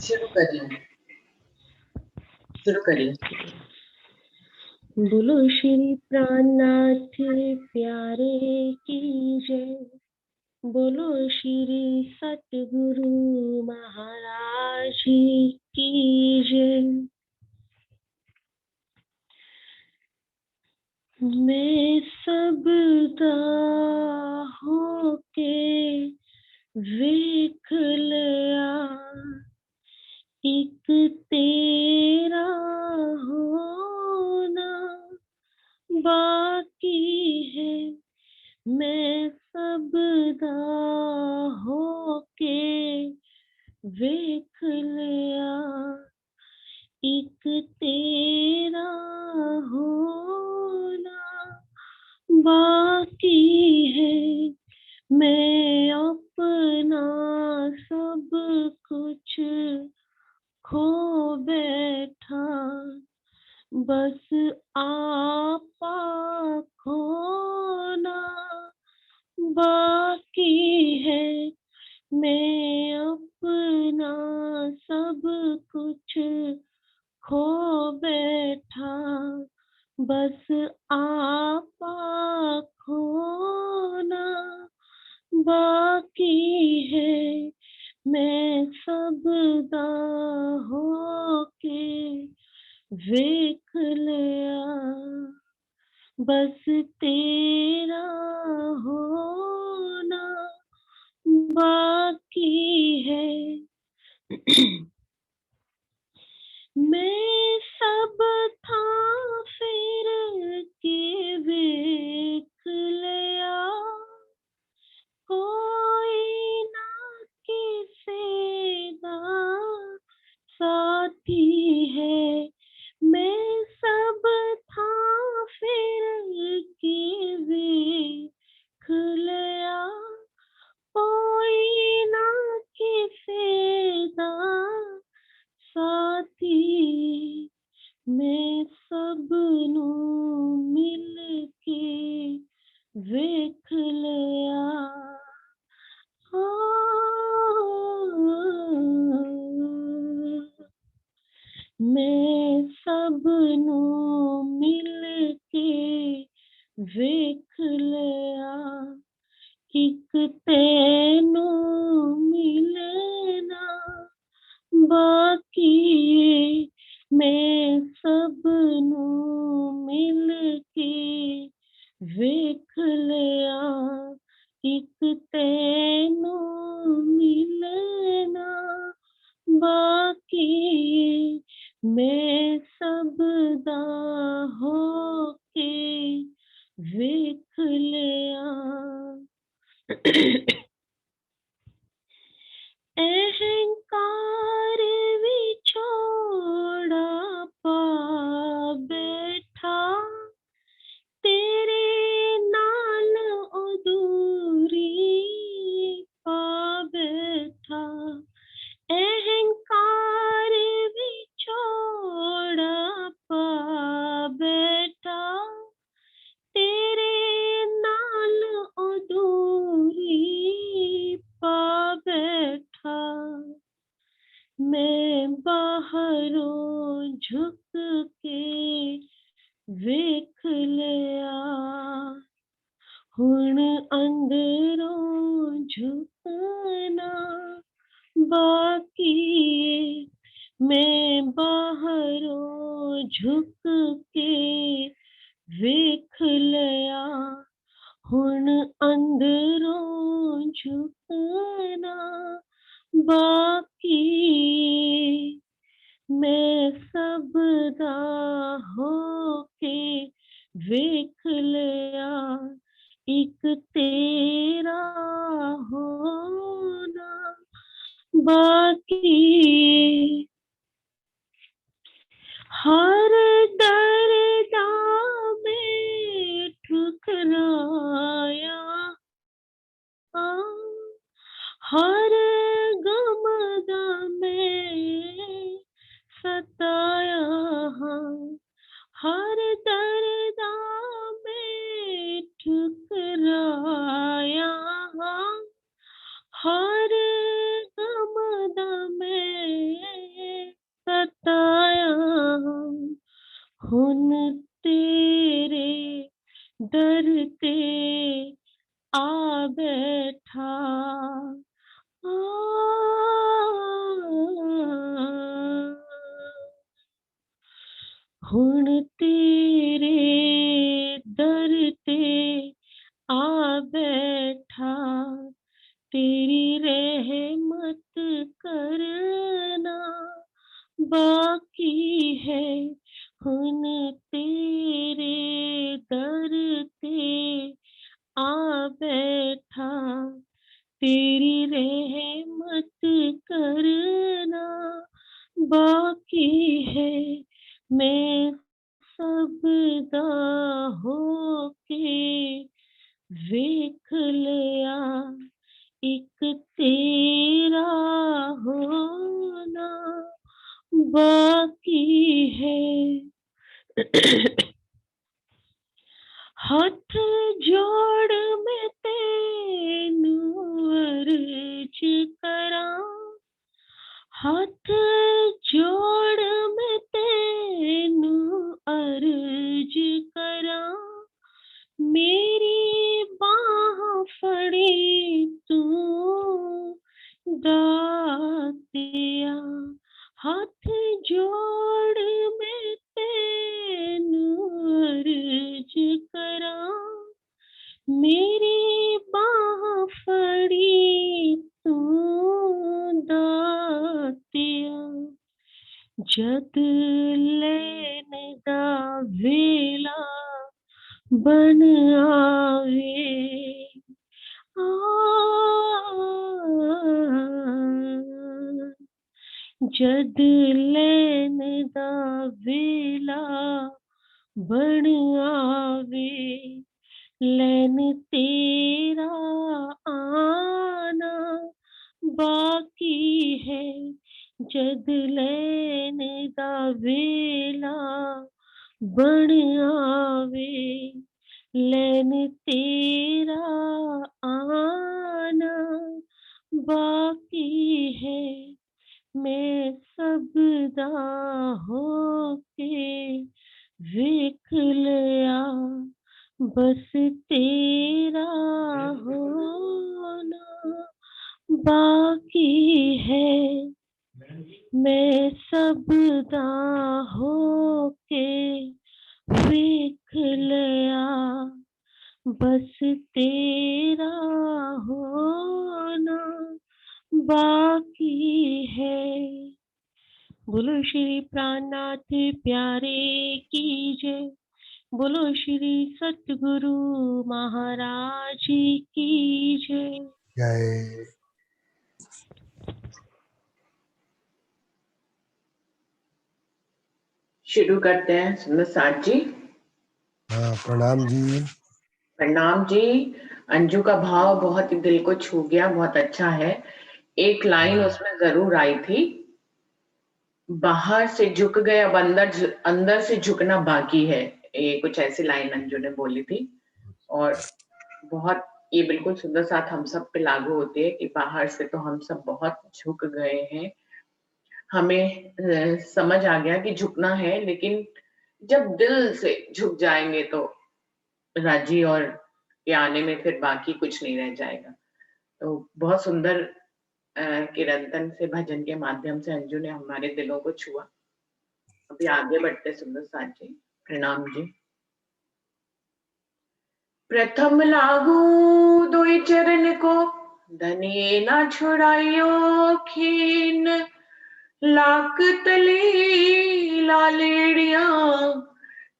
शुरू करिए, शुरू करिए। बोलो श्री प्राणनाथ प्यारे की जय। बोलो श्री सतगुरु महाराज की जय। मैं सबदा होके वेख लिया, एक तेरा होना बाकी है। मैं सबदा होके वेख लिया, एक तेरा होना बाकी है। मैं अपना सब कुछ खो बैठा, बस आपा खोना बाकी है। मैं अपना सब कुछ खो बैठा, बस आपा खोना बाकी है। मैं सबदा होके वेख लिया, बस तेरा होना बाकी है। मैं सब था फिर के देख लिया, कोई ना किसी का साथी है। मैं सब था फिर के देख लिया, कोई ना किसी का साथी। मैं सबनू मिल के वेख लिया, हो मैं सबनू मिल के वेख लिया, एक तेनू मिलना बाकी है। मैं सबनू मिल के वेख लिया, एक तेनू मिलना बाकी है। मैं सबदा होके वेख लिया। अहंकार विछोड़ा पा बैठा, तेरे नाल अधूरी पा बैठा। अहंकार विछोड़ा पा बैठा, तेरे नाल अधूरी पा बैठा। मैं बाहरों झुक के वेख लिया, हुण अंदरों झुकना बाकी है। मैं बाहरों झुक के वेख लिया, हुण अंदरों झुकना बाकी। मैं सबदा होके वेख लिया, एक तेरा होना बाकी। हर दर्दा में ठुकराया, हर गमदा में सताया, हर दर्दा में ठुकराया, हर गमदा में हुण तेरे दर ते आ बैठा, तेरी रहमत करना बाकी है। हुण तेरे दर ते आ बैठा, तेरी रहमत करना बाकी है। मैं सबदा होके वेख लिया, एक तेरा होना बाकी है। हाथ जोड़ मैं तेनू अर्ज करां, हाथ जोड़ मैं तेनू अर्ज करां, मेरी बाह फड़ी तू दातिया। हाथ जोड़ मैं तेनू अर्ज करां, मेरी बाह फड़ी तू दातिया। जद लैन दा वेला बन आवे, आ जद लैन दा वेला बन आवे, लैन तेरा आना बाकी है। जद लैन दा वेला बन आवे, लैन तेरा आना बाकी है। मैं सबदा होके वेख लिया, बस तेरा होना बाकी है। मैं सबदा होके वेख लिया, बस तेरा होना बाकी है। बोलो श्री प्राणनाथ प्यारे की जय, बोलो श्री सतगुरु महाराज की जय। जय। शुरू करते हैं सुंदर साथ जी। हाँ, प्रणाम जी। प्रणाम जी। अंजू का भाव बहुत ही दिल को छू गया, बहुत अच्छा है। एक लाइन उसमें जरूर आई थी, बाहर से झुक गए अब अंदर से झुकना बाकी है। ये कुछ ऐसी लाइन अंजू ने बोली थी और बहुत ये बिल्कुल सुंदर साथ हम सब पे लागू होती है कि बाहर से तो हम सब बहुत झुक गए हैं, हमें समझ आ गया कि झुकना है, लेकिन जब दिल से झुक जाएंगे तो राजी और के आने में फिर बाकी कुछ नहीं रह जाएगा। तो बहुत सुंदर किरंतन से भजन के माध्यम से अंजू ने हमारे दिलों को छुआ। अभी आगे बढ़ते सुंदर साथ जी। प्रणाम जी। प्रथम लागू दुई चरण को, धनिये ना छुड़ाइयो खीन, लाक तली लालेड़िया,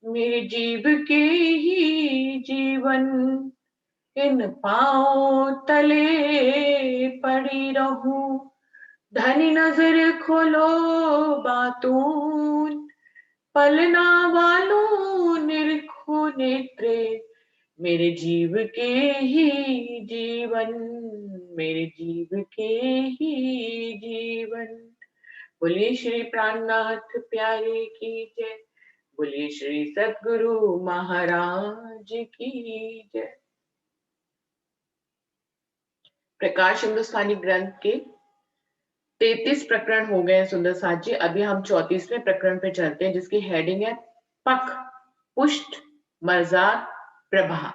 मेरी जीव के ही जीवन, इन पाँव तले पड़ी रहूं, धनी नजर खोलो बातून, पलना वालू निरखो नेत्रे, मेरे जीव के ही जीवन, मेरे जीव के ही जीवन। बोलिए श्री प्राणनाथ प्यारे की जय, बोलिए श्री सतगुरु महाराज की जय। प्रकाश हिंदुस्तानी ग्रंथ के 33 प्रकरण हो गए सुंदर साथ जी। अभी हम 34वें प्रकरण पे चलते हैं, जिसकी हेडिंग है पख, पुष्ट, मर्जार, प्रभा।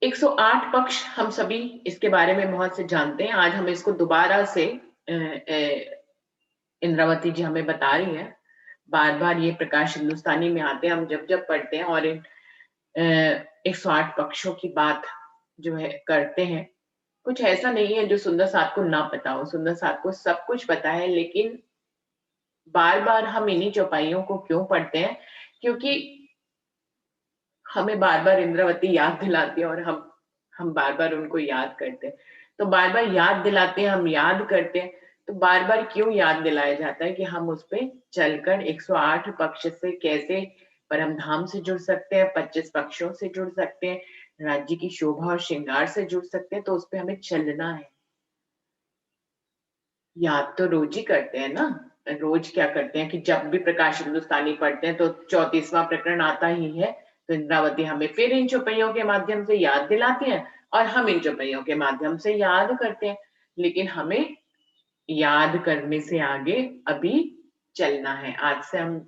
108 पक्ष हम सभी इसके बारे में बहुत से जानते हैं। आज हम इसको दोबारा से इंद्रावती जी हमें बता रही है, बार बार ये प्रकाश हिंदुस्तानी में आते हैं, हम जब जब पढ़ते हैं और इन 108 पक्षों की बात जो है करते हैं। कुछ ऐसा नहीं है जो सुंदर साथ को ना पता हो, सुंदर साथ को सब कुछ पता है, लेकिन बार बार हम इन्हीं चौपाइयों को क्यों पढ़ते हैं? क्योंकि हमें बार बार इंद्रावती याद दिलाती है और हम बार बार उनको याद करते हैं। तो बार बार याद दिलाते हैं, हम याद करते हैं, तो बार बार क्यों याद दिलाया जाता है कि हम उस पे चलकर 108 पक्ष से कैसे परम धाम से जुड़ सकते हैं, 25 पक्षों से जुड़ सकते हैं, राज्य की शोभा और श्रृंगार से जुड़ सकते हैं, तो उस पे हमें चलना है। याद तो रोज ही करते हैं ना। रोज क्या करते हैं कि जब भी प्रकाश हिंदुस्तानी पढ़ते हैं तो 34वां प्रकरण आता ही है, तो इंद्रावती हमें फिर इन चौपाइयों के माध्यम से याद दिलाती हैं और हम इन चौपाइयों के माध्यम से याद करते हैं। लेकिन हमें याद करने से आगे अभी चलना है। आज से हम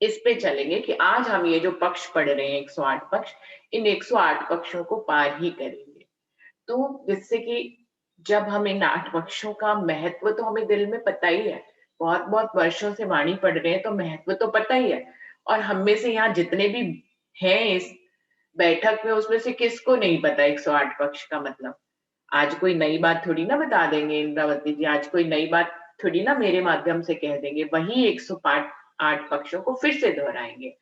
इस पे चलेंगे कि आज हम ये जो पक्ष पढ़ रहे हैं 108 पक्ष, इन 108 पक्षों को पार ही करेंगे। तो जिससे कि जब हम इन 8 पक्षों का महत्व तो हमें दिल में पता ही है, बहुत-बहुत वर्षों से वाणी पढ़ रहे हैं तो महत्व तो पता ही है। और हम में से यहाँ जितने भी हैं इस बैठक में, उसमें से किसको नहीं पता 108 पक्ष का मतलब? आज कोई नई बात थोड़ी ना बता देंगे इंद्रावती जी, आज कोई नई बात थोड़ी ना मेरे माध्यम से कह देंगे, वही 108 पक्षों को फिर से दोहराएंगे।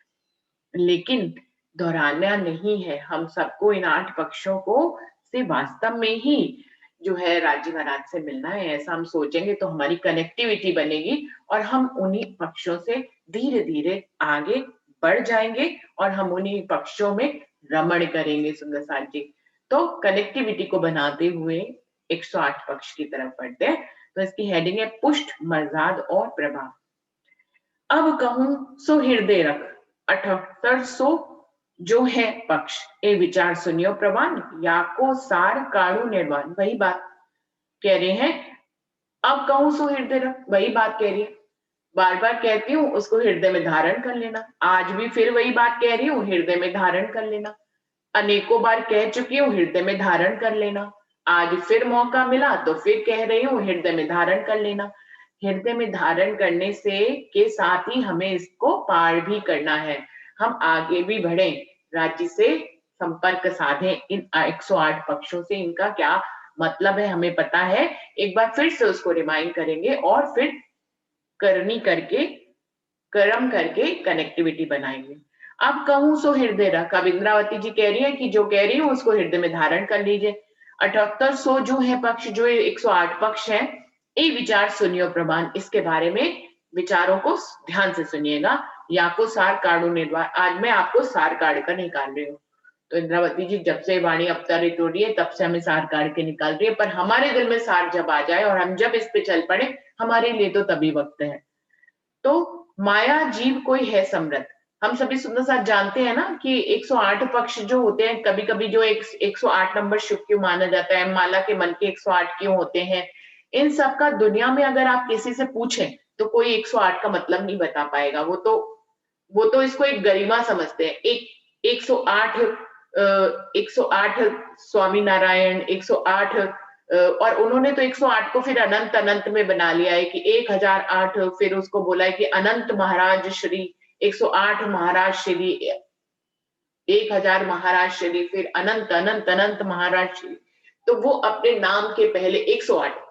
लेकिन दोहराना नहीं है, हम सबको इन 8 पक्षों को से वास्तव में ही जो है राजी महाराज से मिलना है। ऐसा हम सोचेंगे तो हमारी कनेक्टिविटी बनेगी और हम उन्हीं पक्षों से धीरे-धीरे आगे बढ़ जाएँगे और हम उन्हीं पक्षों में रमण करेंगे सुंदर साथ जी। तो कनेक्टिविटी को बनाते हुए 108 पक्ष की तरफ बढ़ते हैं। तो इसकी हेडिंग है पुष्ट, मर्जाद और प्रभाव। अब कहूं सो हृदय रख 7800 जो है पक्ष, ए विचार सुनियो प्रवान, या को सार काणु निर्वाण। वही बात कह रहे हैं, अब कहूं सो हृदय रख, वही बात कह रही है, बार बार कहती हूँ उसको हृदय में धारण कर लेना। आज भी फिर वही बात कह रही हूँ, हृदय में धारण कर लेना। अनेकों बार कह चुकी हूँ हृदय में धारण कर लेना, आज फिर मौका मिला तो फिर कह रही हूँ हृदय में धारण कर लेना। हृदय में धारण करने से के साथ ही हमें इसको पार भी करना है, हम आगे भी बढ़े, राज्य से संपर्क साधे। इन 108 पक्षों से इनका क्या मतलब है हमें पता है, एक बार फिर से उसको रिमाइंड करेंगे और फिर करनी करके कर्म करके कनेक्टिविटी बनाएंगे। अब कहूं सो हृदय रख, अब इंद्रावती जी कह रही है कि जो कह रही हूं उसको हृदय में धारण कर लीजिए। 7800 जो है पक्ष, जो 108 पक्ष है, ये विचार सुनियो प्रमाण, इसके बारे में विचारों को ध्यान से सुनिएगा। या को सार काढ़ो निर्वाण, आज मैं आपको सार काढ़ कर निकाल रही हूँ। तो इंद्रावती जी जब से वाणी अवतरित हो रही है तब से हमें सार काढ़ के निकाल रही है, पर हमारे दिल में सार जब आ जाए और हम जब इस पे चल पड़े, हमारे लिए तो तभी वक्त है। तो माया जीव कोई है समृद्ध, हम सभी सुंदर साथ जानते हैं ना कि 108 पक्ष जो होते हैं, कभी कभी जो 108 नंबर शुभ क्यों माना जाता है, माला के मन के 108 क्यों होते हैं, इन सब का दुनिया में अगर आप किसी से पूछें तो कोई 108 का मतलब नहीं बता पाएगा। वो तो इसको एक गरिमा समझते हैं। एक 108 108 स्वामी नारायण 108, और उन्होंने तो 108 को फिर अनंत अनंत में बना लिया है कि 1008, फिर उसको बोला है कि अनंत महाराज श्री 108 महाराज श्री 1000 महाराज श्री, फिर अनंत अनंत अनंत महाराज श्री। तो वो अपने नाम के पहले 108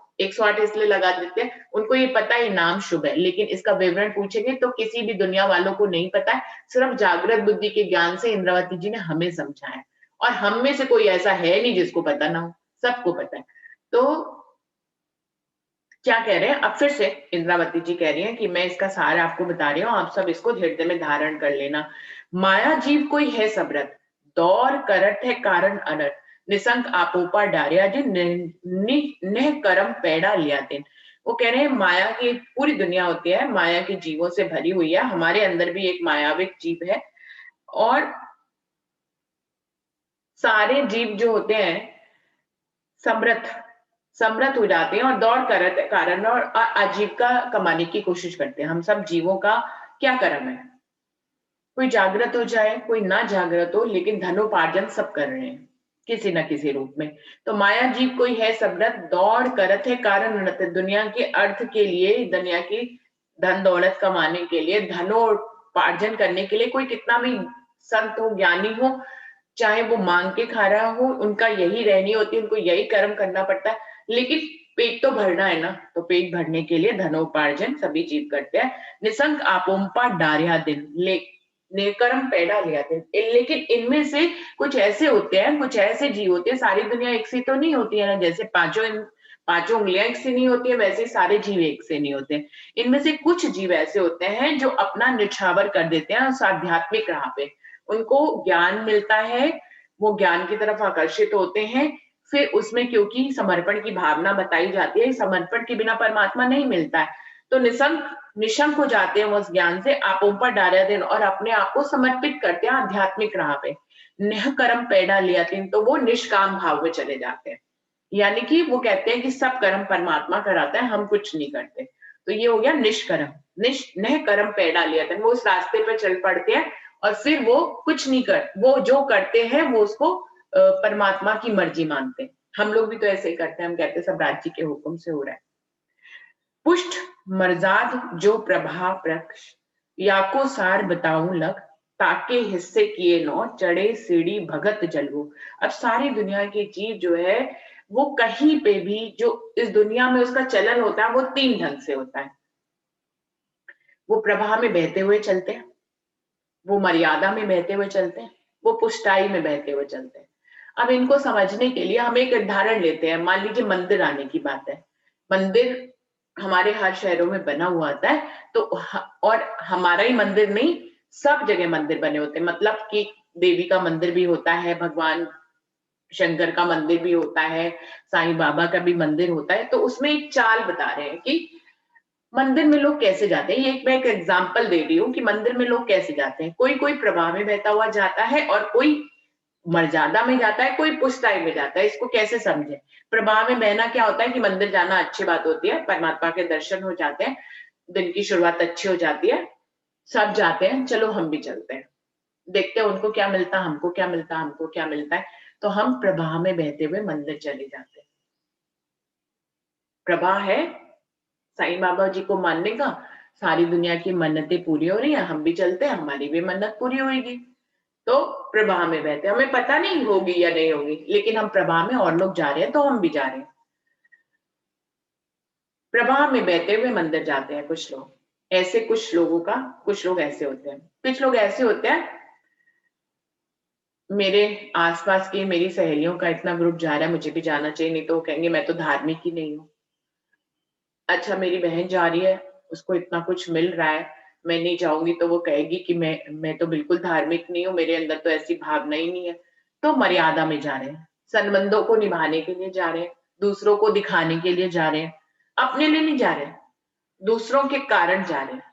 इसलिए लगा देते हैं, उनको ये पता है नाम शुभ है, लेकिन इसका विवरण पूछेंगे तो किसी भी दुनिया वालों को नहीं पता है। सिर्फ जागृत बुद्धि के ज्ञान से इंद्रावती जी ने हमें समझाया, और हम में से कोई ऐसा है नहीं जिसको पता ना हो, सबको पता है। तो क्या कह रहे हैं, अब फिर से इंद्रावती जी कह रही हैं कि मैं इसका सार आपको बता रही हूँ, आप सब इसको हृदय में धारण कर लेना। माया जीव कोई है सबरत, दौर करत है कारण अनर्थ, निसंक आपोपा डारिया जिन नेह करम पैड़ा लिया दिन। वो कह रहे हैं माया की पूरी दुनिया होती है, माया के जीवों से भरी हुई है, हमारे अंदर भी एक मायाविक जीव है, और सारे जीव जो होते हैं समृद्ध हो जाते हैं और दौड़ कर कारण और आजीविका कमाने की कोशिश करते हैं। हम सब जीवों का क्या कर्म है, कोई जागृत हो जाए कोई ना जागृत हो, लेकिन धनोपार्जन सब कर रहे हैं। किसी न किसी रूप में। तो माया जीव कोई है सबरत दौड़ करत है कारण उन्नत, दुनिया के अर्थ के लिए, दुनिया की धन दौलत कमाने के लिए, धनोपार्जन करने के लिए कोई कितना भी संत हो, ज्ञानी हो, चाहे वो मांग के खा रहा हो, उनका यही रहनी होती है, उनको यही कर्म करना पड़ता है, लेकिन पेट तो भरना है ना। तो पेट भरने के लिए धनोपार्जन सभी जीव करते हैं। निसंग आपोम्पा डार्या दिन ले नेकरम पैदा लिया थे। लेकिन इनमें से कुछ ऐसे होते हैं, कुछ ऐसे जीव होते हैं, सारी दुनिया एक सी तो नहीं होती है ना, जैसे पांचों उंगलियां एक से नहीं होती है, वैसे सारे जीव एक से नहीं होते। इनमें से कुछ जीव ऐसे होते हैं जो अपना निछावर कर देते हैं उस आध्यात्मिक राह पे, उनको ज्ञान मिलता है, वो ज्ञान की तरफ आकर्षित होते हैं, फिर उसमें क्योंकि समर्पण की भावना बताई जाती है, समर्पण के बिना परमात्मा नहीं मिलता है, तो निशंक हो जाते हैं उस ज्ञान से, आपों पर डारे दिन और अपने आप को समर्पित करते हैं आध्यात्मिक राह पे। नेह कर्म पैदा लिया तीन, तो वो निष्काम भाव में चले जाते हैं, यानी कि वो कहते हैं कि सब कर्म परमात्मा कराता है, हम कुछ नहीं करते। तो ये हो गया निष्कर्म, नह कर्म पैदा लिया था, वो उस रास्ते पर चल पड़ते हैं और फिर वो कुछ नहीं कर, वो जो करते हैं वो उसको परमात्मा की मर्जी मानते हैं। हम लोग भी तो ऐसे ही करते हैं, हम कहते हैं सब राज्य के हुक्म से हो रहा है। पुष्ट मर्जाद जो प्रभा प्रक्ष या को सार बताऊं लग, ताके हिस्से किए नौ चढ़े सीढ़ी भगत जलवो। अब सारी दुनिया के जीव जो है वो कहीं पे भी जो इस दुनिया में उसका चलन होता है वो तीन ढंग से होता है। वो प्रवाह में बहते हुए चलते हैं, वो मर्यादा में बहते हुए चलते हैं, वो पुष्टाई में बहते हुए चलते हैं। अब इनको समझने के लिए हम एक उदाहरण लेते हैं। मान लीजिए मंदिर आने की बात है, मंदिर हमारे हर शहरों में बना हुआ आता है, तो और हमारा ही मंदिर नहीं, सब जगह मंदिर बने होते हैं, मतलब कि देवी का मंदिर भी होता है, भगवान शंकर का मंदिर भी होता है, साईं बाबा का भी मंदिर होता है। तो उसमें एक चाल बता रहे हैं कि मंदिर में लोग कैसे जाते हैं। ये मैं एक एग्जांपल दे रही हूँ कि मंदिर में लोग कैसे जाते हैं। कोई कोई प्रवाह में बहता हुआ जाता है और कोई मर्यादा में जाता है, कोई पुष्टाई में जाता है। इसको कैसे समझे? प्रवाह में बहना क्या होता है कि मंदिर जाना अच्छी बात होती है, परमात्मा के दर्शन हो जाते हैं, दिन की शुरुआत अच्छी हो जाती है, सब जाते हैं, चलो हम भी चलते हैं, देखते हैं उनको क्या मिलता, हमको क्या मिलता, हमको क्या मिलता है। तो हम प्रवाह में बहते हुए मंदिर चले जाते हैं। प्रवाह है साईं बाबा जी को मानने का, सारी दुनिया की मन्नतें पूरी हो रही हैं, हम भी चलते हैं, हमारी भी मन्नत पूरी होगी। तो प्रवाह में बहते, हमें पता नहीं होगी या नहीं होगी, लेकिन हम प्रवाह में, और लोग जा रहे हैं तो हम भी जा रहे हैं। प्रवाह में बहते हुए मंदिर जाते हैं कुछ लोग, ऐसे कुछ लोगों का, कुछ लोग ऐसे होते हैं, कुछ लोग ऐसे होते हैं। मेरे आसपास की मेरी सहेलियों का इतना ग्रुप जा रहा है, मुझे भी जाना चाहिए, नहीं तो वो कहेंगे मैं तो धार्मिक ही नहीं हूँ। अच्छा मेरी बहन जा रही है, उसको इतना कुछ मिल रहा है, मैं नहीं जाऊंगी तो वो कहेगी कि मैं तो बिल्कुल धार्मिक नहीं हूँ, मेरे अंदर तो ऐसी भावना ही नहीं है। तो मर्यादा में जा रहे हैं, संबंधों को निभाने के लिए जा रहे हैं, दूसरों को दिखाने के लिए जा रहे हैं, अपने लिए नहीं जा रहे हैं, दूसरों के कारण जा रहे हैं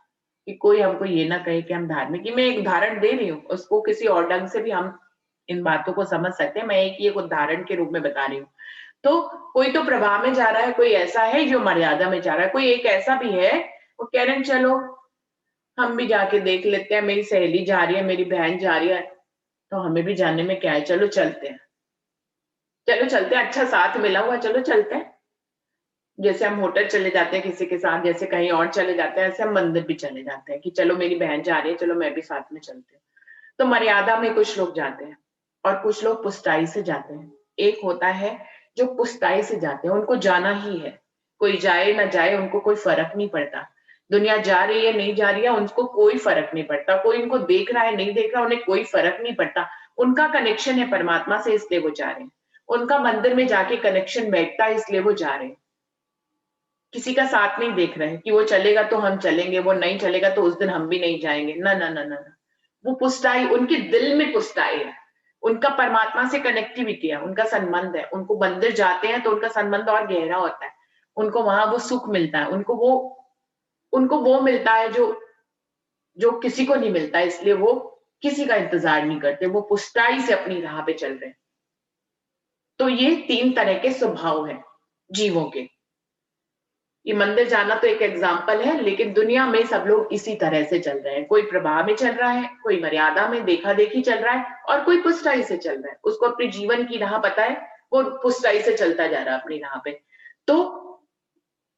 कि कोई हमको ये ना कहे कि हम धार्मिक। मैं एक उदाहरण दे रही हूँ, उसको किसी और ढंग से भी हम इन बातों को समझ सकते हैं, मैं एक उदाहरण के रूप में बता रही हूँ। तो कोई तो प्रवाह में जा रहा है, कोई ऐसा है जो मर्यादा में जा रहा है, कोई एक ऐसा भी है वो कह रहे हैं चलो हम भी जाके देख लेते हैं, मेरी सहेली जा रही है, मेरी बहन जा रही है, तो हमें भी जाने में क्या है, चलो चलते हैं, चलो चलते हैं, अच्छा साथ मिला हुआ, चलो चलते हैं। जैसे हम होटल चले जाते हैं किसी के साथ, जैसे कहीं और चले जाते हैं, ऐसे हम मंदिर भी चले जाते हैं कि चलो मेरी बहन जा रही है, चलो मैं भी साथ में चलती हूँ। तो मर्यादा में कुछ लोग जाते हैं और कुछ लोग पुष्टाई से जाते हैं। एक होता है जो पुष्टाई से जाते हैं, उनको जाना ही है, कोई जाए ना जाए उनको कोई फर्क नहीं पड़ता, दुनिया जा रही है नहीं जा रही है उनको कोई फर्क नहीं पड़ता, कोई इनको देख रहा है नहीं देख रहा उन्हें कोई फर्क नहीं पड़ता। उनका कनेक्शन है परमात्मा से, इसलिए वो जा रहे हैं, उनका मंदिर में जाके कनेक्शन बैठता है, इसलिए वो जा रहे हैं। किसी का साथ नहीं देख रहे हैं कि वो चलेगा तो हम चलेंगे, वो नहीं चलेगा तो उस दिन हम भी नहीं जाएंगे, ना ना ना ना ना। वो पुष्टाई, उनके दिल में पुष्टाई है, उनका परमात्मा से कनेक्टिविटी है, उनका संबंध है, उनको मंदिर जाते हैं तो उनका संबंध और गहरा होता है, उनको वहां वो सुख मिलता है, उनको वो मिलता है जो जो किसी को नहीं मिलता, इसलिए वो किसी का इंतजार नहीं करते, वो पुष्टाई से अपनी राह पे चल रहे हैं। तो ये तीन तरह के स्वभाव हैं जीवों के। ये मंदिर जाना तो एक एग्जाम्पल है, लेकिन दुनिया में सब लोग इसी तरह से चल रहे हैं। कोई प्रभाव में चल रहा है, कोई मर्यादा में देखा देखी चल रहा है, और कोई पुष्टाई से चल रहा है। उसको अपने जीवन की राह पता है, वो पुष्टाई से चलता जा रहा है अपनी राह पे। तो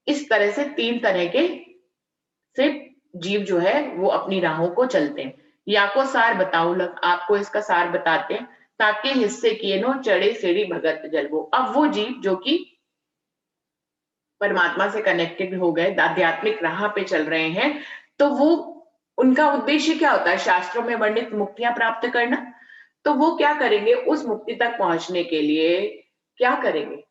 इस तरह से तीन तरह के से जीव जो है वो अपनी राहों को चलते हैं। या को सार बताऊं लग, आपको इसका सार बताते हैं। ताकि हिस्से किए नो चढ़े सीढ़ी भगत जल वो। अब वो जीव जो कि परमात्मा से कनेक्टेड हो गए, आध्यात्मिक राह पे चल रहे हैं, तो वो उनका उद्देश्य क्या होता है? शास्त्रों में वर्णित मुक्तियां प्राप्त करना। तो वो क्या करेंगे? उस मुक्ति तक पहुंचने के लिए क्या करेंगे?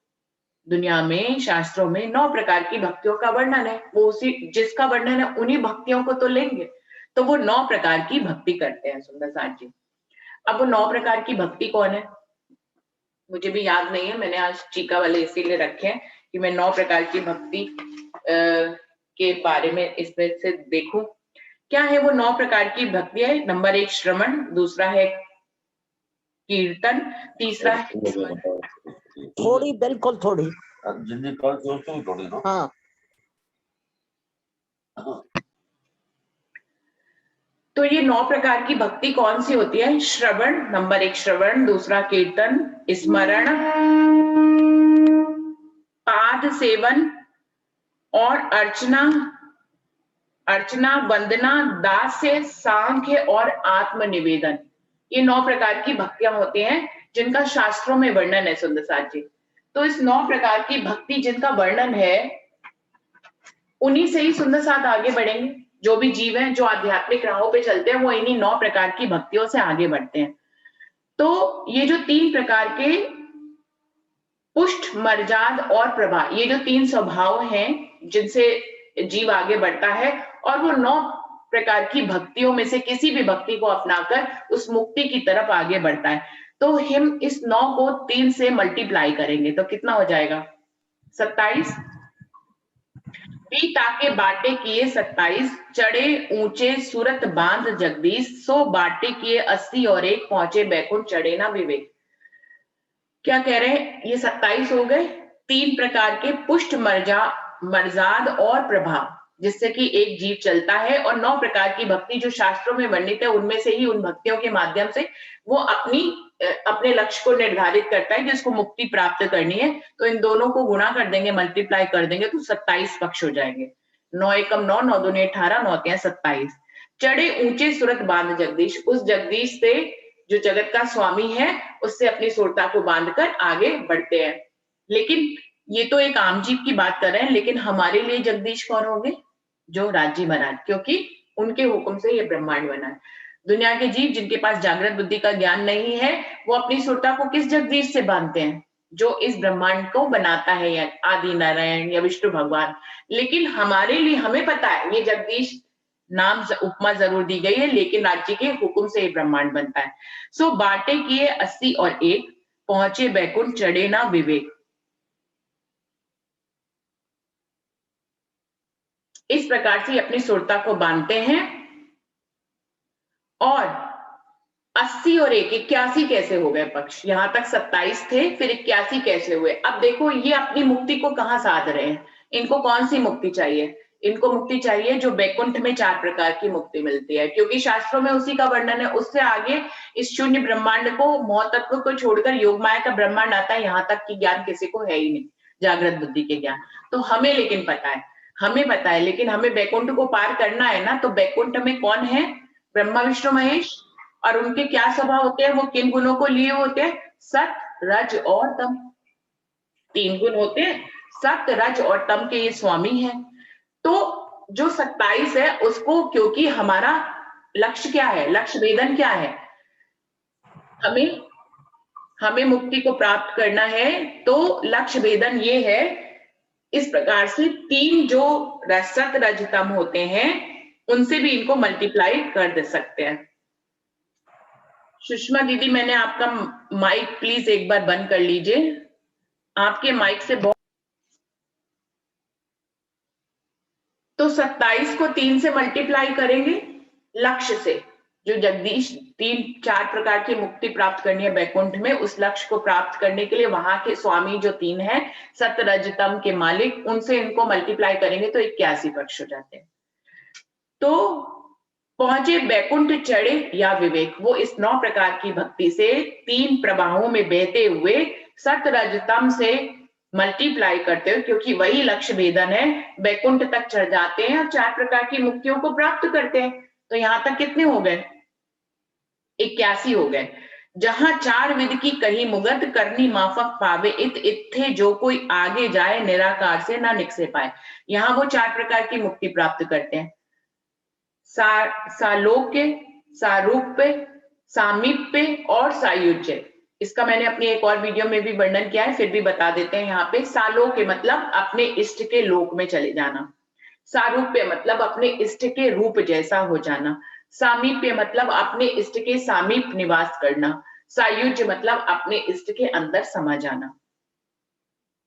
दुनिया में शास्त्रों में 9 प्रकार की भक्तियों का वर्णन है। वो उसी जिसका वर्णन है उन्हीं भक्तियों को तो लेंगे। तो वो 9 प्रकार की भक्ति करते हैं सुंदर साथ जी। अब वो 9 प्रकार की भक्ति कौन है? मुझे भी याद नहीं है, मैंने आज चीका वाले इसीलिए रखे हैं कि मैं 9 प्रकार की भक्ति के बारे में इसमें से देखूं। क्या है वो 9 प्रकार की भक्ति? है नंबर 1 श्रवण, दूसरा है कीर्तन, तीसरा है स्मरण। थोड़ी बिल्कुल थोड़ी जितनी कर दोस्तों थोड़ी ना। हाँ तो ये 9 प्रकार की भक्ति कौन सी होती है? श्रवण, नंबर 1 श्रवण, दूसरा कीर्तन, स्मरण, पाद सेवन और अर्चना, वंदना, दास्य, सांख्य और आत्मनिवेदन। ये 9 प्रकार की भक्तियां होती हैं जिनका शास्त्रों में वर्णन है सुंदर साथ जी। तो इस 9 प्रकार की भक्ति जिनका वर्णन है, उन्हीं से ही सुंदर साथ आगे बढ़ेंगे। जो भी जीव हैं जो आध्यात्मिक राहों पे चलते हैं, वो इन्हीं 9 प्रकार की भक्तियों से आगे बढ़ते हैं। तो ये जो 3 प्रकार के पुष्ट, मर्जाद और प्रभा, ये जो 3 स्वभाव हैं जिनसे जीव आगे बढ़ता है, और वो 9 प्रकार की भक्तियों में से किसी भी भक्ति को अपनाकर उस मुक्ति की तरफ आगे बढ़ता है। तो हम इस 9 को 3 से मल्टीप्लाई करेंगे तो कितना हो जाएगा? 27। बी ताके बाटे किए 27, चढ़े ऊंचे सूरत बांध जगदीश, 100 बाटे किए 80 और 1, पहुंचे बैकुंठ चढ़े ना विवेक। क्या कह रहे हैं? ये 27 हो गए 3 प्रकार के पुष्ट, मर्जाद और प्रभाव, जिससे कि एक जीव चलता है। और 9 प्रकार की भक्ति जो शास्त्रों में वर्णित है, उनमें से ही उन भक्तियों के माध्यम से वो अपने लक्ष्य को निर्धारित करता है कि उसको मुक्ति प्राप्त करनी है। तो इन दोनों को गुणा कर देंगे, मल्टीप्लाई कर देंगे तो 27 पक्ष हो जाएंगे। 9 एकम 9, 9 दूनी 18, 9 तियां 27। चढ़े ऊंचे सूरत बांध जगदीश, उस जगदीश से जो जगत का स्वामी है उससे अपनी सुरता को बांधकर आगे बढ़ते हैं। लेकिन ये तो एक आम जीव की बात कर रहे हैं, लेकिन हमारे लिए जगदीश कौन होंगे? जो राज्य महाराज, क्योंकि उनके हुक्म से ये ब्रह्मांड बना है। दुनिया के जीव जिनके पास जागृत बुद्धि का ज्ञान नहीं है, वो अपनी सुरता को किस जगदीश से बांधते हैं? जो इस ब्रह्मांड को बनाता है, या आदि नारायण या विष्णु भगवान। लेकिन हमारे लिए, हमें पता है ये जगदीश नाम उपमा जरूर दी गई है, लेकिन राज्य के हुक्म से ये ब्रह्मांड बनता है। सो बाटे किए 80 और 1, पहुंचे बैकुंठ चढ़े ना विवेक। इस प्रकार से अपनी सुरता को बांधते हैं। और 80 और 1, 81 कैसे हो गए पक्ष? यहां तक 27 थे, फिर 81 कैसे हुए? अब देखो ये अपनी मुक्ति को कहां साध रहे हैं। इनको कौन सी मुक्ति चाहिए? इनको मुक्ति चाहिए जो बैकुंठ में 4 प्रकार की मुक्ति मिलती है, क्योंकि शास्त्रों में उसी का वर्णन है। उससे आगे इस शून्य ब्रह्मांड को, मौत तत्व को छोड़कर योग माया का ब्रह्मांड आता है। यहाँ तक की ज्ञान किसी को है ही नहीं, जागृत बुद्धि के ज्ञान। तो हमें लेकिन पता है, लेकिन हमें बैकुंठ को पार करना है ना। तो बैकुंठ में कौन है? ब्रह्मा विष्णु महेश। और उनके क्या स्वभाव होते हैं? वो किन गुणों को लिए होते हैं? सत, रज और तम। 3 गुण होते हैं, सत, रज और तम के ये स्वामी हैं। तो जो 27 है उसको, क्योंकि हमारा लक्ष्य क्या है? लक्ष्य वेदन क्या है? हमें मुक्ति को प्राप्त करना है। तो लक्ष्य वेदन ये है। इस प्रकार से 3 जो सत, रज, तम होते हैं, उनसे भी इनको मल्टीप्लाई कर दे सकते हैं। सुषमा दीदी, मैंने आपका माइक प्लीज एक बार बंद कर लीजिए, आपके माइक से बहुत। तो 27 को 3 से मल्टीप्लाई करेंगे लक्ष्य से, जो जगदीश 3-4 प्रकार की मुक्ति प्राप्त करनी है बैकुंठ में, उस लक्ष्य को प्राप्त करने के लिए वहां के स्वामी जो 3 हैं, सत रज तम के मालिक, उनसे इनको मल्टीप्लाई करेंगे तो 81 पक्ष हो जाते हैं। तो पहुंचे बैकुंठ चढ़े या विवेक, वो इस 9 प्रकार की भक्ति से 3 प्रवाहों में बहते हुए सत रज तम से मल्टीप्लाई करते हुए, क्योंकि वही लक्ष्य वेदन है, बैकुंठ तक चढ़ जाते हैं और 4 प्रकार की मुक्तियों को प्राप्त करते हैं। तो यहां तक कितने हो गए? 81 हो गए। जहां 4 विध की कही मुगत करनी माफक पावे, इत इत्थे जो कोई आगे जाए निराकार से ना निकसे पाए। यहां वो 4 प्रकार की मुक्ति प्राप्त करते हैं, सालोक्य, सारूप्य, सामीप्य और सायुज्य। इसका मैंने अपनी एक और वीडियो में भी वर्णन किया है, फिर भी बता देते हैं यहाँ पे। सालोक्य मतलब अपने इष्ट के लोक में चले जाना, सारूप्य मतलब अपने इष्ट के रूप जैसा हो जाना, सामीप्य मतलब अपने इष्ट के सामीप निवास करना, सायुज्य मतलब अपने इष्ट के अंदर समा जाना।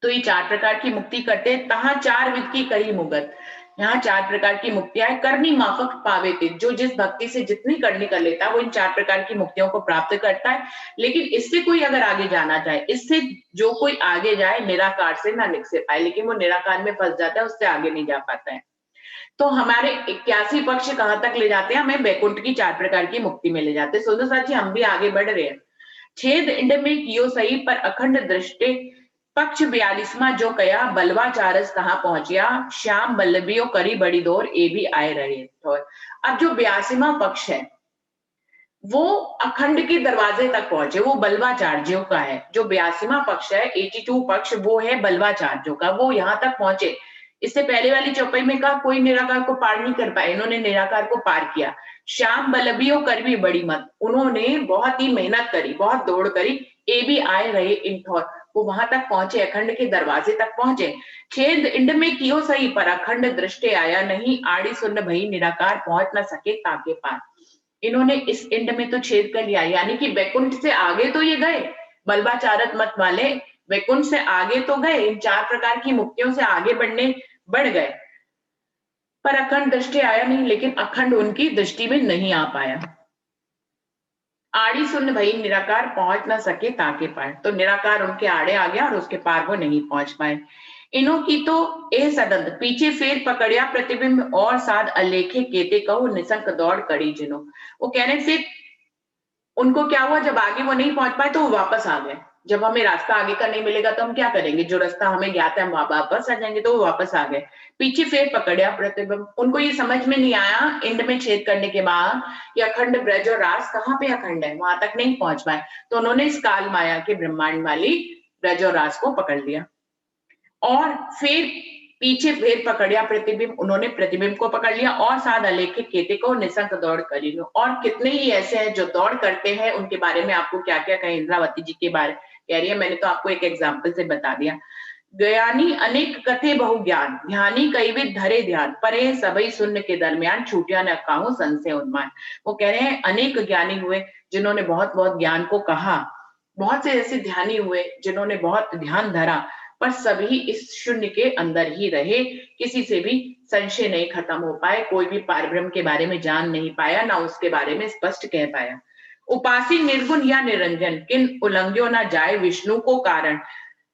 तो ये 4 प्रकार की मुक्ति करते हैं। तहां 4 विध की कही मुगत, यहाँ 4 प्रकार की मुक्तियां है। करनी माफक पावे थे, जो जिस भक्ति से जितनी करनी कर लेता है वो इन 4 प्रकार की मुक्तियों को प्राप्त करता है। लेकिन इससे कोई अगर आगे जाना चाहे, इससे जो कोई आगे जाए निराकार से ना निकसे पाए, लेकिन वो निराकार में फंस जाता है, उससे आगे नहीं जा पाता है। तो हमारे 81 पक्ष कहां तक ले जाते हैं? हमें बैकुंठ की 4 प्रकार की मुक्ति में ले जाते हैं। सुंदर साथी, हम भी आगे बढ़ रहे हैं। छेद इंड में कियो सही पर अखंड दृष्टि, पक्ष 42वां जो कया बलवा चारस कहां पहुंचिया, श्याम बल्लभियो करी बड़ी दौर ए भी आए रहे। तो अब जो 82वां पक्ष है वो अखंड के दरवाजे तक पहुंचे, वो बल्वाचार्यों का है। जो 82वां पक्ष है, 82 पक्ष, वो है बल्वाचार्यों का, वो यहां तक पहुंचे। इससे पहले वाली चौपाई में कहा कोई निराकार को पार नहीं कर पाए, इन्होंने निराकार को पार किया। श्याम बल्लभियों कर भी बड़ी मत, उन्होंने बहुत ही मेहनत करी, बहुत दौड़ करी, ए भी आए रहे इंठौर, वो वहां तक पहुंचे, अखंड के दरवाजे तक पहुंचे। छेद इंड में कियो सही पर अखंड दृष्टि आया नहीं, आड़ी सुन्न भई निराकार पहुंच न सके ताके पार। इन्होंने इस इंड में तो छेद कर लिया, यानी कि वैकुंठ से आगे तो ये गए, बल्वाचारत मत वाले वैकुंठ से आगे तो गए, इन 4 प्रकार की मुक्तियों से आगे बढ़ गए, पर अखंड दृष्टि आया नहीं, लेकिन अखंड उनकी दृष्टि में नहीं आ पाया। आड़ी सुन भई निराकार पहुंच ना सके ताके पार, तो निराकार उनके आड़े आ गया और उसके पार वो नहीं पहुंच पाए। इनो की तो ए सदंत पीछे फेर पकड़िया प्रतिबिंब और साध अलेखे केते कहूं निसंक दौड़ कड़ी जिनो। वो कह रहे फिर उनको क्या हुआ, जब आगे वो नहीं पहुंच पाए तो वो वापस आ गए। जब हमें रास्ता आगे का नहीं मिलेगा तो हम क्या करेंगे, जो रास्ता हमें ज्ञात है हम वापस आ जाएंगे, तो वो वापस आ गए। पीछे फेर पकड़िया प्रतिबिंब, उनको ये समझ में नहीं आया इंड में छेद करने के बाद कि अखंड ब्रज और रास कहाँ पे अखंड है, वहां तक नहीं पहुंच पाए। तो उन्होंने इस काल माया के ब्रह्मांड वाली ब्रज और रास को पकड़ लिया और फिर पीछे फेर पकड़िया प्रतिबिंब, उन्होंने प्रतिबिंब को पकड़ लिया और साध अलेखे केते को निसंक दौड़ करी लो। और कितने ही ऐसे हैं जो दौड़ करते हैं, उनके बारे में आपको क्या क्या कहें, इंद्रावती जी के बारे कह रही है, मैंने तो आपको एक एग्जाम्पल से बता दिया। ज्ञानी अनेक कथे बहु ज्ञान, ध्यानी कई विध धरे ध्यान, परे सबई शून्य के दरमियान छूटिया न काहू संशय उन्मान। वो कह रहे हैं अनेक ज्ञानी हुए जिन्होंने बहुत बहुत ज्ञान को कहा, बहुत से ऐसे ध्यानी हुए जिन्होंने बहुत ध्यान धरा, पर सभी इस शून्य के अंदर ही रहे, किसी से भी संशय नहीं खत्म हो पाए, कोई भी पारब्रह्म के बारे में जान नहीं पाया, ना उसके बारे में स्पष्ट कह पाया। उपासी निर्गुण या निरंजन किन उल्लंघ्यो न जाए विष्णु को कारण,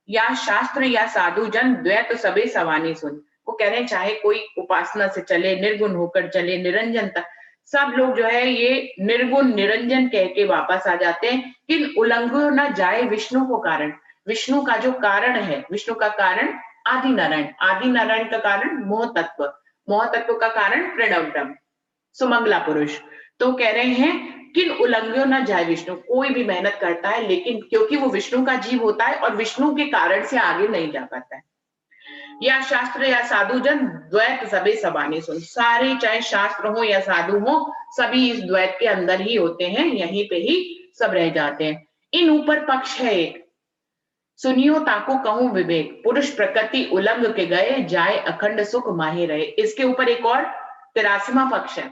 या शास्त्र या साधु जन द्वैत सबे सवानी सुन। वो कह रहे हैं चाहे कोई उपासना से चले, निर्गुण होकर चले, निरंजन तक, सब लोग जो है ये निर्गुण निरंजन कह के वापस आ जाते हैं। किन उल्लंघ्यो न जाए विष्णु को कारण, विष्णु का जो कारण है, विष्णु का कारण आदि नारायण, आदि नारायण का कारण मोह तत्व, मोह तत्व का कारण प्रणव ब्रह्म सुमंगला पुरुष। तो कह रहे हैं किन उल्लंघ्यो न जाए विष्णु, कोई भी मेहनत करता है लेकिन क्योंकि वो विष्णु का जीव होता है और विष्णु के कारण से आगे नहीं जा पाता है। या शास्त्र या साधु जन द्वैत सबे सबानी सुन, सारे चाहे शास्त्र हो या साधु हो सभी इस द्वैत के अंदर ही होते हैं, यहीं पे ही सब रह जाते हैं। इन ऊपर पक्ष है एक, सुनियो ताको कहूं विवेक, पुरुष प्रकृति उल्लंघ के गए जाए अखंड सुख माहे रहे। इसके ऊपर एक और 83वां पक्ष है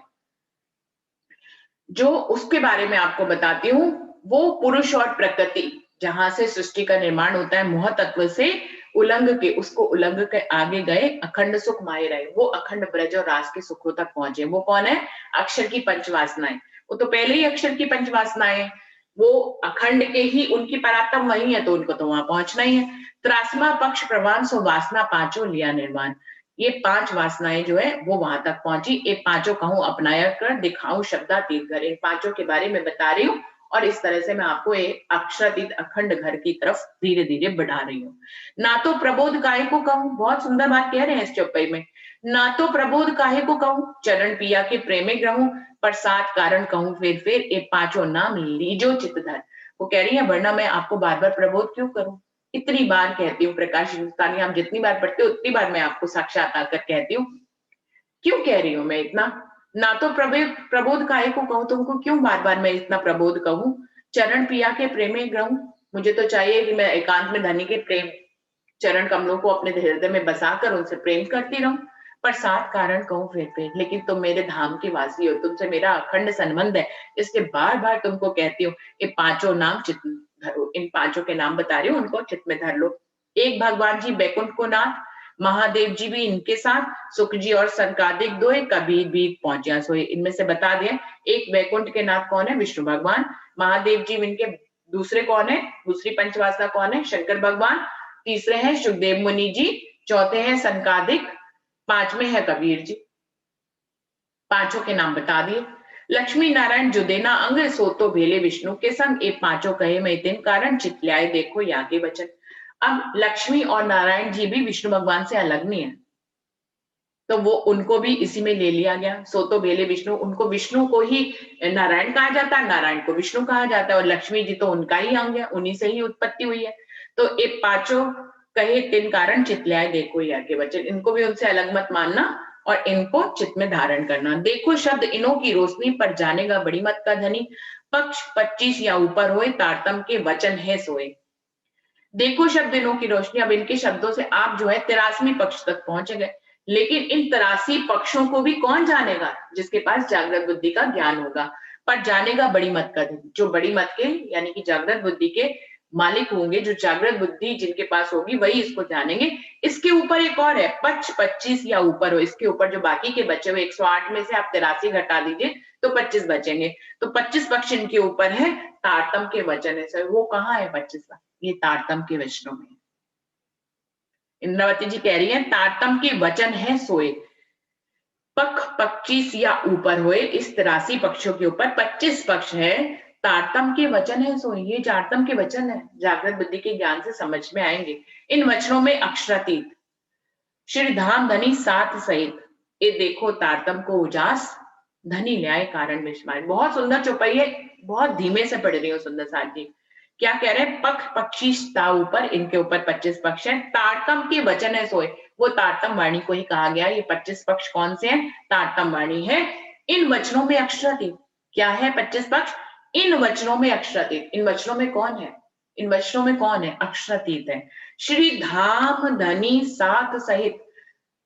जो उसके बारे में आपको बताती हूँ। वो पुरुष और प्रकृति जहां से सृष्टि का निर्माण होता है, मोह तत्व से उल्लंघ के, उसको उल्लंघ के आगे गए अखंड सुख माए रहे, वो अखंड ब्रज और रास के सुखों तक पहुंचे। वो कौन है, अक्षर की पंचवासनाएं, वो तो पहले ही अक्षर की पंचवासनाएं, वो अखंड के ही उनकी परात्म वही है, तो उनको तो वहां पहुंचना ही है। त्रासमा पक्ष प्रवान सो वासना पांचों लिया निर्माण, ये 5 वासनाएं जो है वो वहां तक पहुंची। ये पांचों कहूं अपनाया कर दिखाऊं शब्दातीत घर, इन पांचों के बारे में बता रही हूँ और इस तरह से मैं आपको एक अक्षरातीत अखंड घर की तरफ धीरे धीरे बढ़ा रही हूँ। ना तो प्रबोध काहे को कहूं, बहुत सुंदर बात कह रहे हैं इस चौपाई में, ना तो प्रबोध काहे को कहूं, चरण पिया के प्रेमे ग्रहूं, पर 7 कारण कहूं फेर ये पांचों नाम लीजो चित्तधर। वो कह रही है वरना मैं आपको बार बार प्रबोध क्यों करूं, इतनी बार कहती हूँ प्रकाश हिंदुस्तानी, आप जितनी बार पढ़ते हो उतनी बार मैं आपको साक्षात आकर कहती हूँ, क्यों कह रही हूँ मैं इतना। ना तो प्रबोध काहे को कहूं, तुमको क्यों बार बार मैं इतना प्रबोध कहूं, चरण पिया के प्रेमे ग्रहूं, मुझे तो चाहिए कि मैं एकांत में धनी के प्रेम चरण कमलों को अपने हृदय में बसाकर उनसे प्रेम करती रहूं, पर 7 कारण कहूं फिर, लेकिन तुम मेरे धाम के वासी हो, तुमसे मेरा अखंड संबंध है, इसलिए बार बार तुमको कहती हूँ ये पांचों नाम चित्त धरो, इन पांचों के नाम बता रही हूँ, उनको चित्त में धर लो। एक भगवान जी बैकुंठ को नाथ, महादेव जी भी इनके साथ, सुख जी और संकादिक दोए, कबीर भी पहुंचा सोए। इनमें से बता दें, एक वैकुंठ के नाथ कौन है, विष्णु भगवान। महादेव जी इनके दूसरे कौन है, दूसरी पंचवासना कौन है, शंकर भगवान। तीसरे हैं सुखदेव मुनि जी, चौथे हैं संकादिक, 5वें है कबीर जी। पांचों के नाम बता दिए। लक्ष्मी नारायण जुदेना अंग, सोतो भेले विष्णु के संग, ये पांचों कहे मैं तिन कारण, चितलाए देखो यहाँ के वचन। अब लक्ष्मी और नारायण जी भी विष्णु भगवान से अलग नहीं है, तो वो उनको भी इसी में ले लिया गया। सोतो भेले विष्णु, उनको विष्णु को ही नारायण कहा जाता है, नारायण को विष्णु कहा जाता है, और लक्ष्मी जी तो उनका ही अंग है, उन्हीं से ही उत्पत्ति हुई है। तो ये पांचों कहे तिन कारण, चितलाए देखो यहाँ के वचन, इनको भी उनसे अलग मत मानना और इनको चित्त में धारण करना। देखो शब्द इनों की रोशनी पर, जानेगा बड़ी मत का धनी, पक्ष 25 या ऊपर होए, तारतम के वचन है सोए। देखो शब्द इनों की रोशनी, अब इनके शब्दों से आप जो है 83 पक्ष तक पहुंच गए, लेकिन इन 83 पक्षों को भी कौन जानेगा, जिसके पास जागृत बुद्धि का ज्ञान होगा। पर जानेगा बड़ी मत का धनी, जो बड़ी मत के यानी कि जागृत बुद्धि के मालिक होंगे, जो जागृत बुद्धि जिनके पास होगी वही इसको जानेंगे। इसके ऊपर एक और है, पक्ष 25 या ऊपर हो, इसके ऊपर जो बाकी के बचे हुए 108 में से आप 83 घटा दीजिए तो 25 बचेंगे, तो 25 पक्ष इनके ऊपर है, तारतम के वचन है सर। वो कहाँ है 25, ये तारतम के वचनों में। इंद्रावती जी कह रही है तारतम के वचन है सोए, पक्ष 25 या ऊपर हुए, इस 83 पक्षों के ऊपर 25 पक्ष है, तारतम के वचन है सोए, ये तारतम के वचन है, जागृत बुद्धि के ज्ञान से समझ में आएंगे। इन वचनों में अक्षरातीत श्री धाम धनी साथ सहित, ये देखो तारतम को उजास, धनी न्याय कारण विस्मय। बहुत सुंदर चौपाई है, बहुत धीमे से पढ़ रही हूँ सुंदर साथ जी। क्या कह रहे हैं, पक्ष 25 ऊपर, इनके ऊपर 25 पक्ष है, तारतम के वचन है सोए, वो तारतम वाणी को ही कहा गया। ये 25 पक्ष कौन से हैं, तारतम वाणी है। इन वचनों में अक्षरातीत क्या है, 25 पक्ष, इन वचनों में अक्षरातीत, इन वचनों में कौन है, इन वचनों में कौन है, अक्षरातीत है। श्री धाम धनी साथ सहित,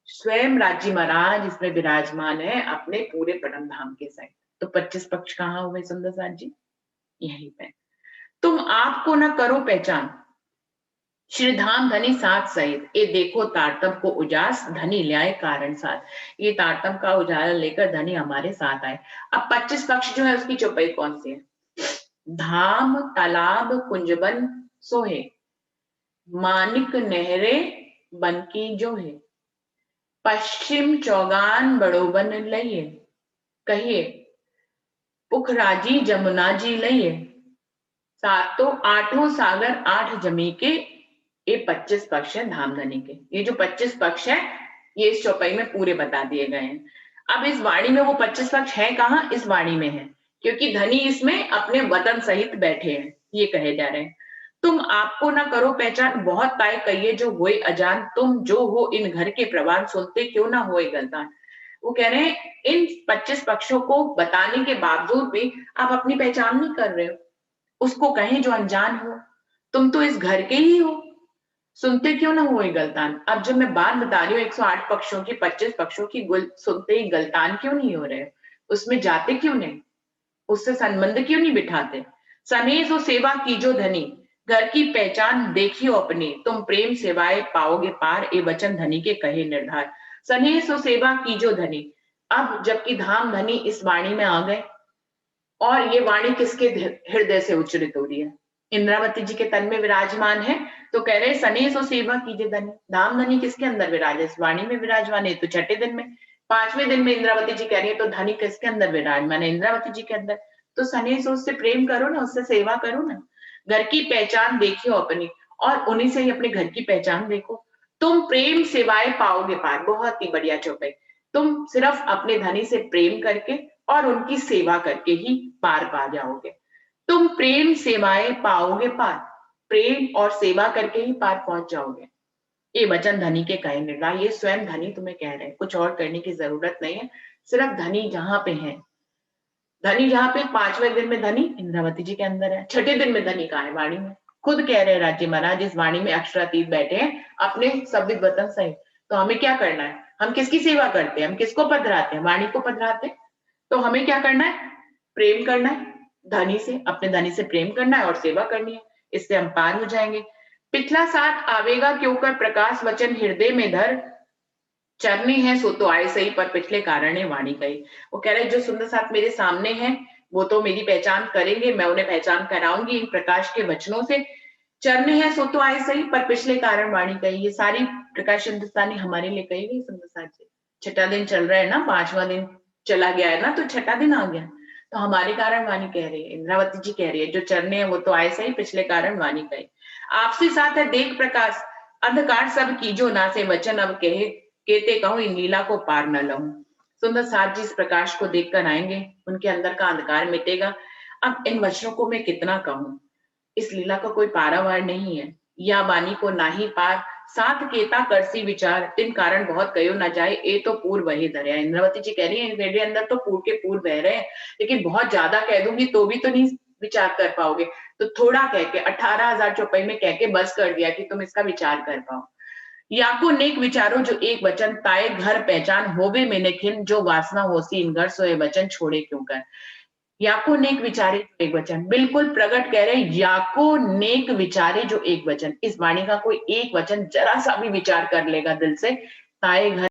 स्वयं राज्य महाराज इसमें विराजमान है अपने पूरे परम धाम के सहित। तो 25 पक्ष कहाँ हुए सुंदर साथ जी, यहीं पे। तुम आपको न करो पहचान, श्री धाम धनी साथ सहित, ये देखो तारतम को उजास, धनी ल्याए कारण साथ, ये तारतम का उजाला लेकर धनी हमारे साथ आए। अब 25 पक्ष जो है उसकी चौपाई कौन सी है, धाम तालाब कुंजबन सोहे, मानिक नहरे बन की जो है, पश्चिम चौगान बड़ोबन लइए, कहिए पुखराजी जमुना जी लइए, सातों आठों सागर 8 जमी के, ये 25 पक्ष है धामधनी के। ये जो 25 पक्ष है ये इस चौपाई में पूरे बता दिए गए हैं। अब इस वाणी में वो 25 पक्ष है कहाँ, इस वाणी में है, क्योंकि धनी इसमें अपने वतन सहित बैठे हैं, ये कहे जा रहे हैं। तुम आपको ना करो पहचान, बहुत ताय कहिए जो होए अजान, तुम जो हो इन घर के प्रवान, सुनते क्यों ना होए गलतान। वो कह रहे हैं इन 25 पक्षों को बताने के बावजूद भी आप अपनी पहचान नहीं कर रहे हो, उसको कहें जो अनजान हो, तुम तो इस घर के ही हो, सुनते क्यों ना हुए गलतान। अब जब मैं बात बता रही हूँ 108 पक्षों की, 25 पक्षों की, सुनते ही गलतान क्यों नहीं हो रहे, उसमें जाते क्यों नहीं, उससे संबंध क्यों नहीं बिठाते। सनेह सो सेवा कीजो धनी, घर की पहचान देखियो अपनी, तुम प्रेम सेवाए पाओगे पार, ए वचन धनी के कहे निर्धार। सनेह सो सेवा कीजो धनी, अब जबकि धाम धनी इस वाणी में आ गए और ये वाणी किसके हृदय से उच्चरित हो रही है? इंद्रावती जी के तन में विराजमान है, तो कह रहे सने सो सेवा कीजिए धनी। धाम धनी किसके अंदर विराजे? इस वाणी में विराजमान है। तो छठे दिन में, पांचवें दिन में इंद्रावती जी कह रही है, तो धनी किसके अंदर विराजमान है? इंद्रावती जी के अंदर। तो सने सो उससे प्रेम करो ना, उससे सेवा करो ना। घर की पहचान देखियो अपनी, और उन्हीं से ही अपने घर की पहचान देखो। तुम प्रेम सेवाएं पाओगे पार। बहुत ही बढ़िया चौपाई। तुम सिर्फ अपने धनी से प्रेम करके और उनकी सेवा करके ही पार पा जाओगे। तुम प्रेम सेवाएं पाओगे पार, प्रेम और सेवा करके ही पार पहुंच जाओगे। ये वचन धनी के कहे निर्णय, ये स्वयं धनी तुम्हें कह रहे हैं। कुछ और करने की जरूरत नहीं है। सिर्फ धनी जहां पे है, धनी जहां पे पांचवें दिन में धनी इंद्रावती जी के अंदर है, छठे दिन में धनी कहा है? वाणी में। खुद कह रहे हैं राज्य महाराज, इस वाणी में अक्षरातीत बैठे हैं अपने सब वतन सहित। तो हमें क्या करना है? हम किसकी सेवा करते हैं? हम किसको पधराते हैं? वाणी को पधराते हैं। तो हमें क्या करना है? प्रेम करना है धनी से, अपने धनी से प्रेम करना है और सेवा करनी है। इससे हम पार हो जाएंगे। पिछला साथ आवेगा क्यों कर प्रकाश वचन हृदय में धर, चरनी है सो तो आए सही पर पिछले कारण है वाणी कही। वो कह रहे जो सुंदर साथ मेरे सामने हैं वो तो मेरी पहचान करेंगे, मैं उन्हें पहचान कराऊंगी इन प्रकाश के वचनों से। चरनी है सो तो आए सही पर पिछले कारण वाणी कही। ये सारी प्रकाश हिंदुस्तानी हमारे लिए कही गई सुंदर साथ से। छठा दिन चल रहा है ना, पांचवा दिन चला गया है ना, तो छठा दिन आ गया, तो हमारे कारण वाणी कह रही है, इंद्रावती जी कह रही है जो चरने हैं वो तो आए सही, पिछले कारण वाणी कही। आपसे साथ है देख प्रकाश, अंधकार सब कीजो ना से वचन अब कहे, कहते कहूं इन लीला को पार न लहूं। सुंदर साथ जी इस प्रकाश को देखकर आएंगे, उनके अंदर का अंधकार मिटेगा। अब इन वचनों को मैं कितना कहूं, इस लीला का कोई पारावार नहीं है। या वाणी को नाही पार, साथ केता करसी विचार, तिन कारण बहुत कयो न जाए, ए तो पूर्व वही धरया। इंद्रावती जी कह रही है मेरे अंदर तो पूर्व के पूर्व बह रहे हैं, लेकिन बहुत ज्यादा कह दूंगी तो भी तो नहीं विचार कर पाओगे। तो थोड़ा कह के 18,000 चौपाई में कह के बस कर दिया कि तुम इसका विचार कर पाओ। याको नेक विचारो जो एक वचन, ताए घर पहचान होवे में खिन, जो वासना होसी इन घर सोए वचन छोड़े क्यों कर। याको नेक विचारे एक वचन, बिल्कुल प्रकट कह रहे याको नेक विचारे जो एक वचन। इस वाणी का कोई एक वचन जरा सा भी विचार कर लेगा दिल से, ताए घर